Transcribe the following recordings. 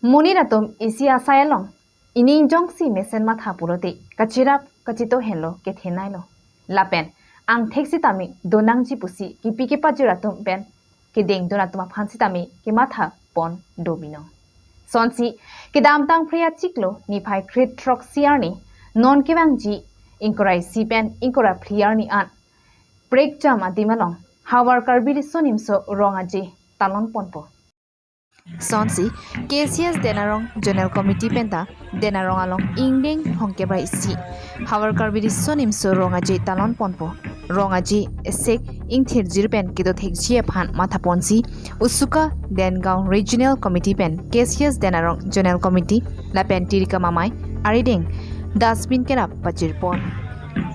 Muniratum isi asayalong. Ini jong si mesen matha purote. Kachirap kachito henlo kethenailo. Lapen. Ang teksi tami donang jipusi kipi ki pajiratum pen. Kideng donatum phansi tami ki matha pon domino. Sonsi kidam tang priya chiklo ni phai krit trok siarni non kibang ji inkorai si pen inkora priarni an. Break jama dimalong. Hawar karbiri sonimso rongaji talon ponpo. Sonsi KCS denarong General Committee penta denarong along ingdeng hongkebra isi hawar karbiri sonimso rongaji talon ponpo rongaji esek ingthir jirpen kido thekji aphan matha ponsi USUKA Dengaon Regional Committee pen KCS denarong General Committee la pen tirika mamai arideng Dustbin kerap pajir pon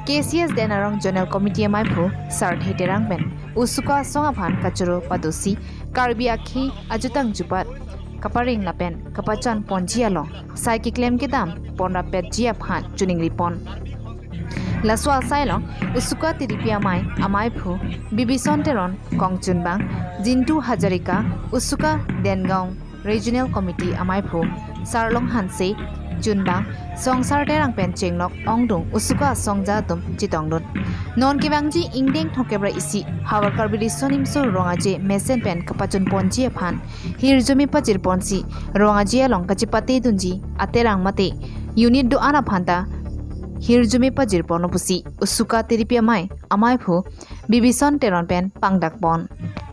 KCS denarong General Committee amai phu sart heterang ben USUKA songaphan kachuro padosi karbi akhi ajutang jupat kaparing lapen kapachan ponjialo saiki claim kedam ponra pet jia phan chuning ripon laswa sailong USUKA tiripia mai amai phu bibison teron kongchunbang jintu hajarika USUKA Dengaon Regional Committee amai phu sarlong hanse junbang songsar terang pen chengnok ongdung USUKA songja tum chitongdun non kibangji ingdeng thokebra isi hawar karbiri sonimso rongaje mesen pen kapachun ponji aphan hirjumi pajir ponsi rongaje along kachipate dunji aterang mate unit do ana phanta hirjumi pajir ponopusi USUKA teripia mai amai phu bibison teron pen pangdak pon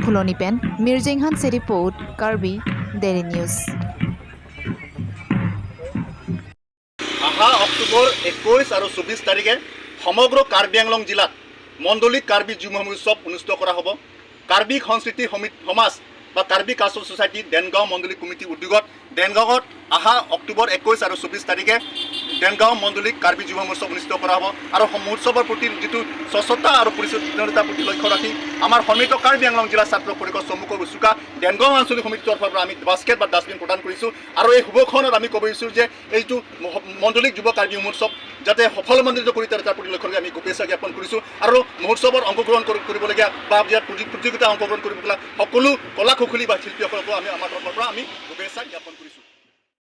phuloni pen mirjenghan se report karbi daily news আহা অক্টোবৰ 21 আৰু 24 তাৰিখে সমগ্ৰ কাৰ্বি আংলং জিলাত মণ্ডলিক কাৰ্বি যুৱ মহোৎসৱ অনুষ্ঠিত কৰা হ'ব কাৰ্বি সংস্কৃতি সমাজ বা কাৰ্বি কালচাৰেল সোসাইটি দেনগাঁও মণ্ডলিক কমিটি উদ্যোগত দেনগাঁৱত আহা অক্টোবৰ 21 আৰু 24 তাৰিখে দেনগাঁও মণ্ডলিক কাৰ্বি যুৱ মহোৎসৱ অনুষ্ঠিত কৰা হ'ব আৰু মহোৎসৱৰ প্ৰতি যিটো স্বচ্ছতা আৰু পৰিচ্ছন্নতাৰ প্ৰতি লক্ষ্য ৰাখি আমাৰ সমিত কাৰ্বি আংলং জিলা ছাত্ৰ পৰিষদ চমুকৰ USUKA দেনগাঁও আঞ্চলিক সমিতিৰ তৰফৰ পৰা আমি বাস্কেট বা ডাষ্টবিন প্ৰদান কৰিছোঁ আৰু এই শুভখনত আমি ক'ব বিচাৰিছোঁ যে এইটো মণ্ডলিক যুৱ কাৰ্বি মহোৎসৱ যাতে সফলমণ্ডিত কৰি তাৰ প্ৰতি লক্ষ্য ৰাখি আমি শুভেচ্ছা জ্ঞাপন কৰিছোঁ আৰু মহোৎসৱত অংশগ্ৰহণ কৰিবলগীয়া বা ইয়াত প্ৰতিযোগিতা অংশগ্ৰহণ কৰিবলৈ সকলো কলা কুশলী বা শিল্পীসকলকো আমি আমাৰ তৰফৰ পৰা আমি শুভেচ্ছা জ্ঞাপন কৰিছোঁ।